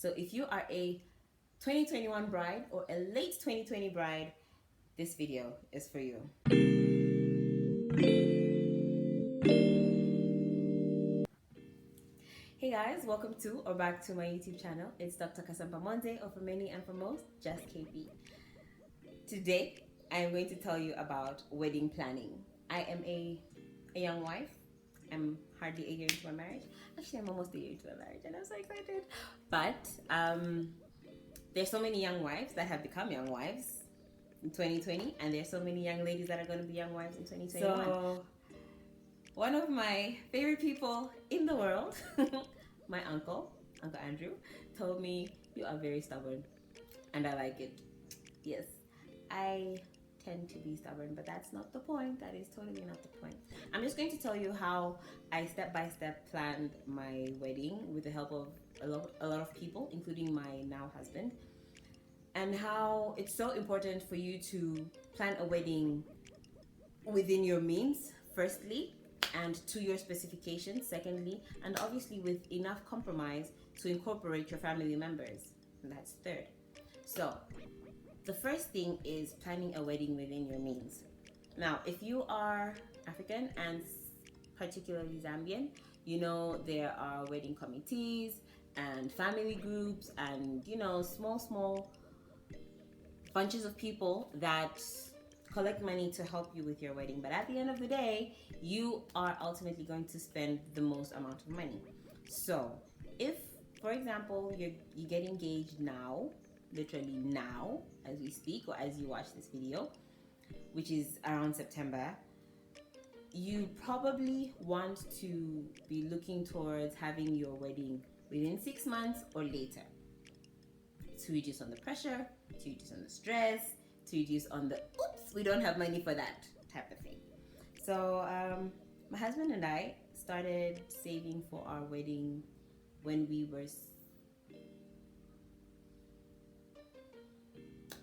So if you are a 2021 bride or a late 2020 bride, this video is for you. Hey guys, welcome to or back to my YouTube channel. It's Dr. Kasampa Monde, or for many and for most, just KB. Today, I am going to tell you about wedding planning. I am a young wife. I'm hardly a year into my marriage. Actually, I'm almost a year into my marriage and I'm so excited. But there's so many young wives that have become young wives in 2020, and there's so many young ladies that are going to be young wives in 2021. So one of my favorite people in the world, my Uncle Andrew, told me, "You are very stubborn," and I like it. Yes, I tend to be stubborn, but that's not the point. That is totally not the point. I'm just going to tell you how I step-by-step planned my wedding with the help of a lot of people, including my now husband, and how it's so important for you to plan a wedding within your means, firstly, and to your specifications, secondly, and obviously with enough compromise to incorporate your family members, and that's third. So the first thing is planning a wedding within your means. Now, if you are African and particularly Zambian, you know there are wedding committees and family groups and, you know, small bunches of people that collect money to help you with your wedding. But at the end of the day, you are ultimately going to spend the most amount of money. So if, for example, you get engaged now, literally now as we speak or as you watch this video, which is around September, you probably want to be looking towards having your wedding within 6 months or later, to reduce on the pressure, to reduce on the stress, to reduce on the oops, we don't have money for that type of thing. So my husband and I started saving for our wedding when we were,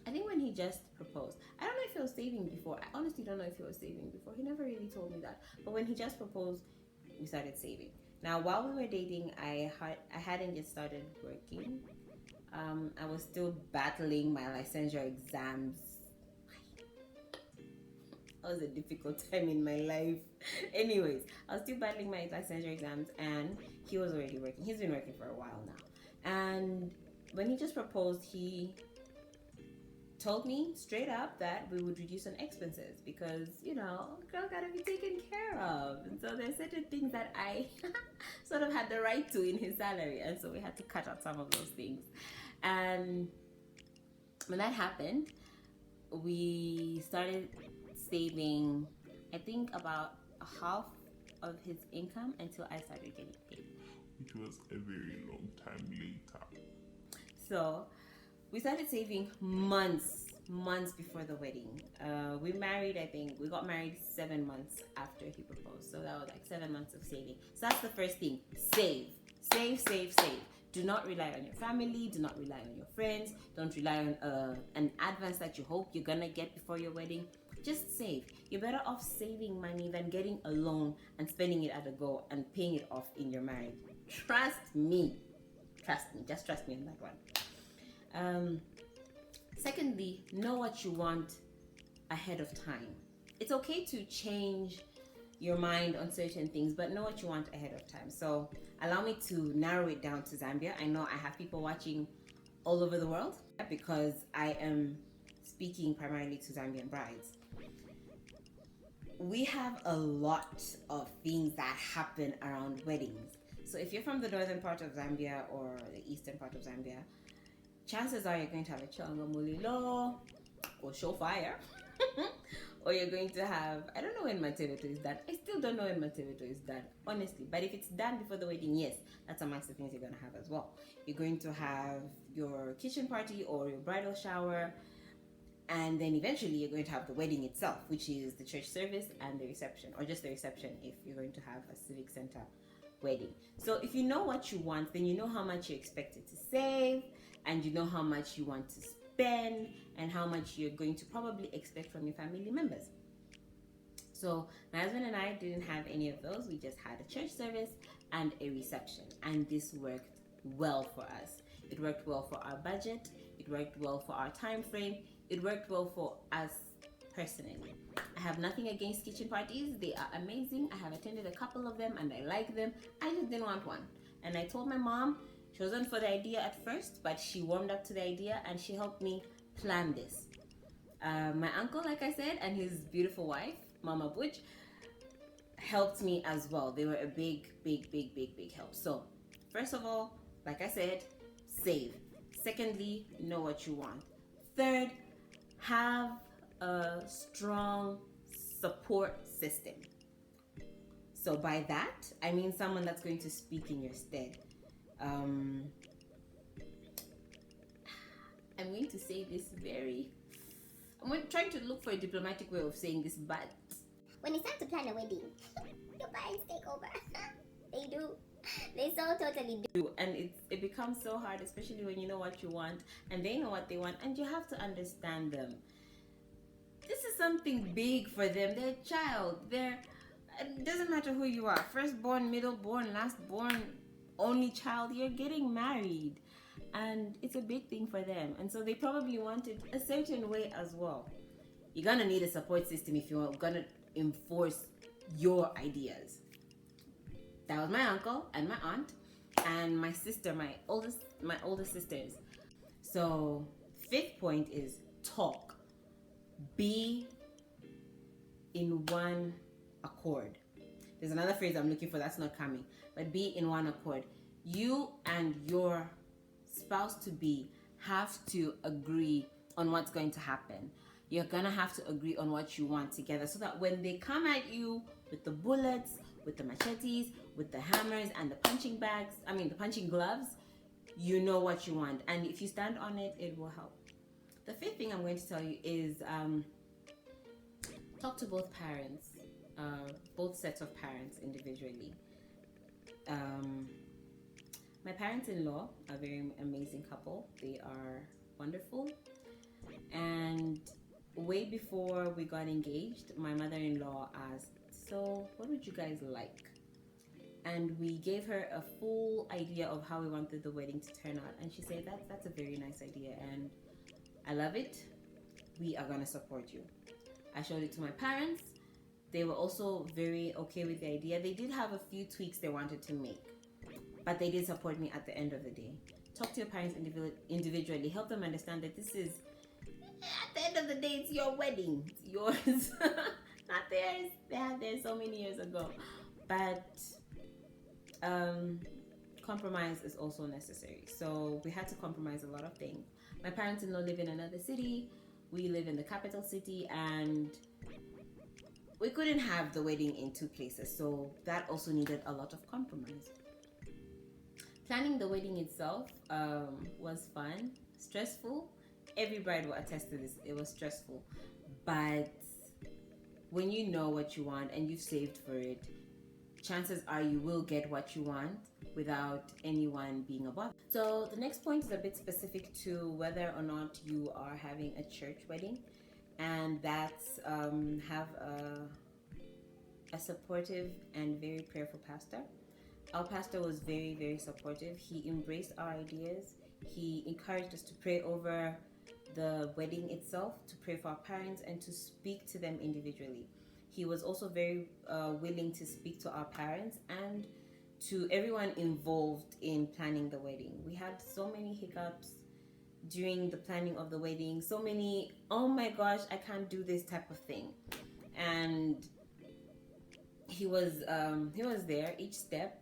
I think when he just proposed. I don't know if he was saving before. I honestly don't know if he was saving before. He never really told me that. But when he just proposed, we started saving. Now, while we were dating, I hadn't yet started working. I was still battling my licensure exams. That was a difficult time in my life. Anyways, I was still battling my licensure exams, and he was already working. He's been working for a while now. And when he just proposed, he told me straight up that we would reduce on expenses because, you know, girl gotta be taken care of. And so there's certain things that I sort of had the right to in his salary, and so we had to cut out some of those things. And when that happened, we started saving, I think, about half of his income until I started getting paid. It was a very long time later. So we started saving months before the wedding. We got married 7 months after he proposed. So that was like 7 months of saving. So that's the first thing. Save. Do not rely on your family. Do not rely on your friends. Don't rely on an advance that you hope you're gonna get before your wedding. Just save. You're better off saving money than getting a loan and spending it at a go and paying it off in your marriage. Trust me. Just trust me on that one. Secondly, know what you want ahead of time. It's okay to change your mind on certain things, but know what you want ahead of time. So allow me to narrow it down to Zambia. I know I have people watching all over the world because I am speaking primarily to Zambian brides. We have a lot of things that happen around weddings. So if you're from the northern part of Zambia or the eastern part of Zambia, chances are you're going to have a chonga mulilo or show fire. Or you're going to have, I don't know when Mateveto is done. I still don't know when Mateveto is done, honestly. But if it's done before the wedding, yes, that's a massive thing you're going to have as well. You're going to have your kitchen party or your bridal shower. And then eventually you're going to have the wedding itself, which is the church service and the reception, or just the reception if you're going to have a civic center wedding. So if you know what you want, then you know how much you're expected to save, and you know how much you want to spend, and how much you're going to probably expect from your family members. So my husband and I didn't have any of those. We just had a church service and a reception, and this worked well for us It worked well for our budget. It worked well for our time frame. It worked well for us personally. I have nothing against kitchen parties. They are amazing. I have attended a couple of them and I like them. I just didn't want one. And I told my mom. She wasn't for the idea at first, but she warmed up to the idea and she helped me plan this. My uncle, like I said, and his beautiful wife, Mama Butch, helped me as well. They were a big help. So, first of all, like I said, save. Secondly, know what you want. Third, have a strong support system. So by that, I mean someone that's going to speak in your stead. I'm going to say this I'm trying to look for a diplomatic way of saying this, but when it's time to plan a wedding, your parents take over. They do. They so totally do. And it becomes so hard, especially when you know what you want and they know what they want, and you have to understand them. This is something big for them. They're a child. It doesn't matter who you are, firstborn, middleborn, lastborn, only child, you're getting married. And it's a big thing for them. And so they probably want it a certain way as well. You're gonna need a support system if you're gonna enforce your ideas. That was my uncle and my aunt and my sister, my oldest sisters. So 5th point is talk. Be in one accord. There's another phrase I'm looking for that's not coming, but be in one accord. You and your spouse to be have to agree on what's going to happen. You're gonna have to agree on what you want together, so that when they come at you with the bullets, with the machetes, with the hammers and the punching gloves, you know what you want. And if you stand on it, it will help. The 5th thing I'm going to tell you is talk to both parents, both sets of parents individually. My parents-in-law are a very amazing couple. They are wonderful. And way before we got engaged, my mother-in-law asked, so what would you guys like? And we gave her a full idea of how we wanted the wedding to turn out. And she said, that's a very nice idea and I love it. We are gonna support you. I showed it to my parents. They were also very okay with the idea. They did have a few tweaks they wanted to make, but they did support me at the end of the day. Talk to your parents individually. Help them understand that this is, at the end of the day, it's your wedding. It's yours, not theirs. They had theirs so many years ago. But compromise is also necessary. So we had to compromise a lot of things. My parents-in-law live in another city. We live in the capital city, and we couldn't have the wedding in 2 places. So that also needed a lot of compromise. Planning the wedding itself was fun, stressful. Every bride will attest to this. It was stressful. But when you know what you want and you've saved for it, chances are you will get what you want without anyone being above. So the next point is a bit specific to whether or not you are having a church wedding, and that's have a supportive and very prayerful pastor. Our pastor was very supportive. He embraced our ideas. He encouraged us to pray over the wedding itself, to pray for our parents, and to speak to them individually. He was also very willing to speak to our parents and to everyone involved in planning the wedding. We had so many hiccups during the planning of the wedding, so many, oh my gosh, I can't do this type of thing. And he was there each step.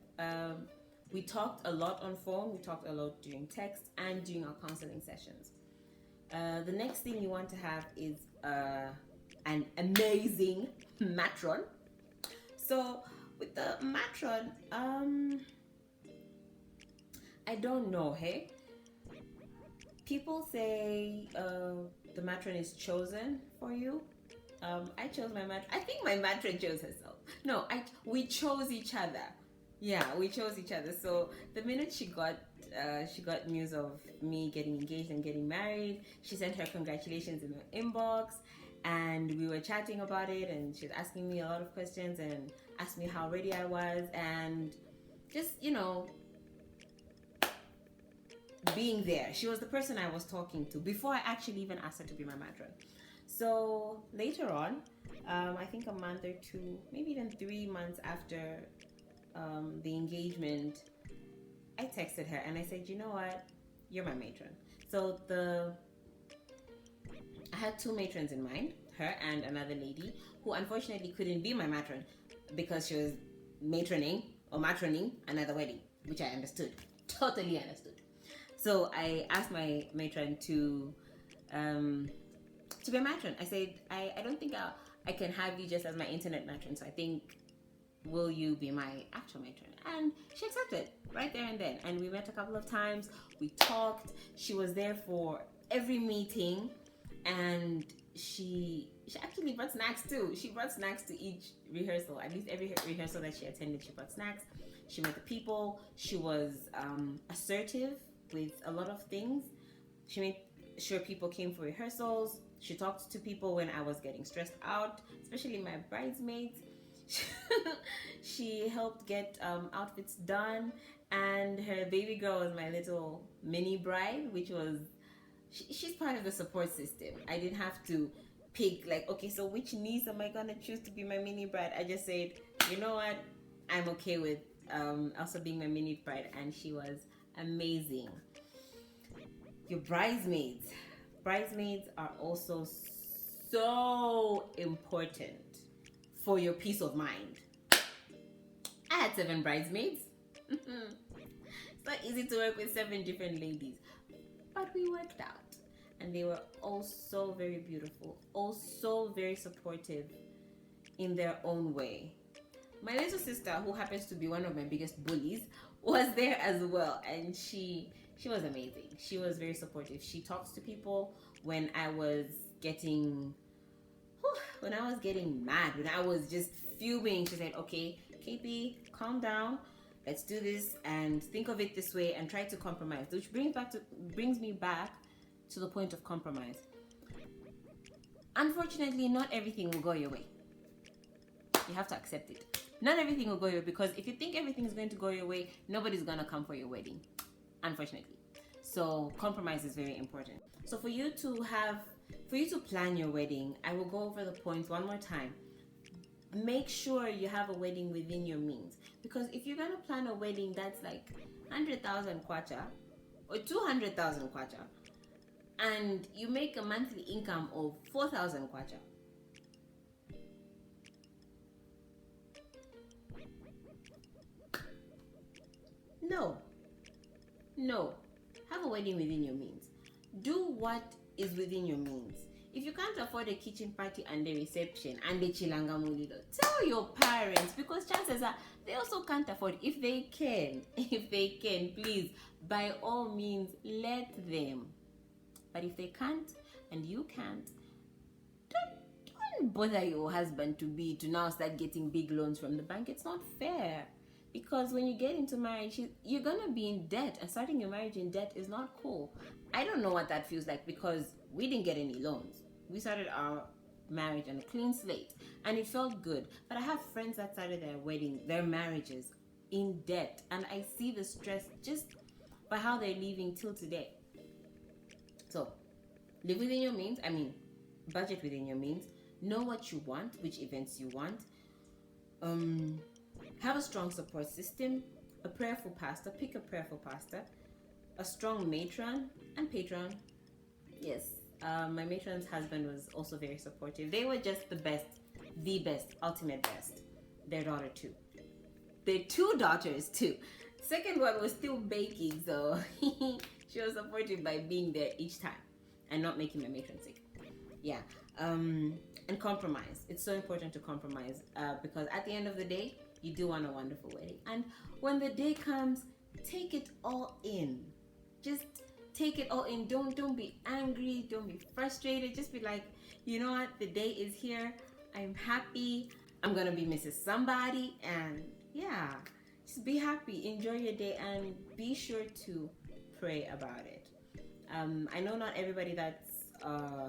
We talked a lot on phone, we talked a lot during text and during our counseling sessions. The next thing you want to have is an amazing matron. So with the matron, I don't know, hey? People say the matron is chosen for you. I chose my matron. I think my matron chose herself. No, we chose each other. Yeah, we chose each other. So the minute she got news of me getting engaged and getting married, she sent her congratulations in her inbox, and we were chatting about it, and she was asking me a lot of questions and asked me how ready I was, and just, being there. She was the person I was talking to before I actually even asked her to be my matron. So later on, I think a month or two, maybe even 3 months after the engagement, I texted her and I said, you know what, you're my matron. So I had 2 matrons in mind, her and another lady who unfortunately couldn't be my matron because she was matroning another wedding, which I understood, totally understood. So I asked my matron to be a matron. I said, I don't think I can have you just as my internet matron, so I think, will you be my actual matron? And she accepted right there and then. And we met a couple of times, we talked, she was there for every meeting, and she actually brought snacks too. She brought snacks to each rehearsal. At least every rehearsal that she attended, she brought snacks. She met the people. She was assertive with a lot of things. She made sure people came for rehearsals. She talked to people when I was getting stressed out, especially my bridesmaids. She helped get outfits done, and her baby girl was my little mini bride, which was, she's part of the support system. I didn't have to pick like, okay, so which niece am I gonna choose to be my mini bride? I just said, you know what, I'm okay with Elsa being my mini bride, and she was amazing. Your bridesmaids are also so important for your peace of mind. I had 7 bridesmaids. It's not easy to work with 7 different ladies, but we worked out, and they were all so very beautiful, all so very supportive in their own way. My little sister, who happens to be one of my biggest bullies, was there as well, and she was amazing. She was very supportive. She talks to people when I was getting mad, when I was just fuming. She said, okay, KP, calm down, let's do this and think of it this way and try to compromise, which brings me back to the point of compromise. Unfortunately, not everything will go your way. You have to accept it. Not everything will go your way, because if you think everything is going to go your way, nobody's gonna come for your wedding, unfortunately. So compromise is very important. So for you to plan your wedding, I will go over the points one more time. Make sure you have a wedding within your means, because if you're gonna plan a wedding that's like 100,000 kwacha or 200,000 kwacha, and you make a monthly income of 4,000 kwacha, no, have a wedding within your means. Do what is within your means. If you can't afford a kitchen party and a reception and a chilanga mulilo, tell your parents, because chances are they also can't afford. If they can, please, by all means, let them. But if they can't and you can't, don't bother your husband to now start getting big loans from the bank. It's not fair. Because when you get into marriage, you're gonna be in debt, and starting your marriage in debt is not cool. I don't know what that feels like, because we didn't get any loans. We started our marriage on a clean slate, and it felt good. But I have friends that started their marriages in debt, and I see the stress just by how they're living till today. So live within your means. Budget within your means. Know what you want, which events you want. Have a strong support system, a prayerful pastor, pick a prayerful pastor, a strong matron and patron. Yes, my matron's husband was also very supportive. They were just the best, ultimate best. Their daughter too. Their 2 daughters too. Second one was still baking, so she was supportive by being there each time and not making my matron sick. Yeah, and compromise. It's so important to compromise, because at the end of the day, you do want a wonderful wedding. And when the day comes, take it all in. Just take it all in. Don't be angry. Don't be frustrated. Just be like, you know what? The day is here. I'm happy. I'm going to be Mrs. Somebody. And yeah, just be happy. Enjoy your day, and be sure to pray about it. I know not everybody that's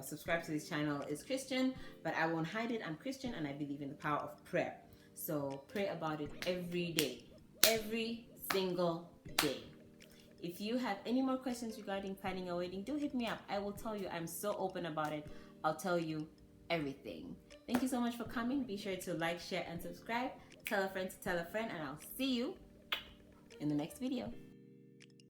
subscribed to this channel is Christian, but I won't hide it. I'm Christian, and I believe in the power of prayer. So pray about it every day, every single day. If you have any more questions regarding planning a wedding, do hit me up. I will tell you. I'm so open about it. I'll tell you everything. Thank you so much for coming. Be sure to like, share, and subscribe. Tell a friend to tell a friend, and I'll see you in the next video.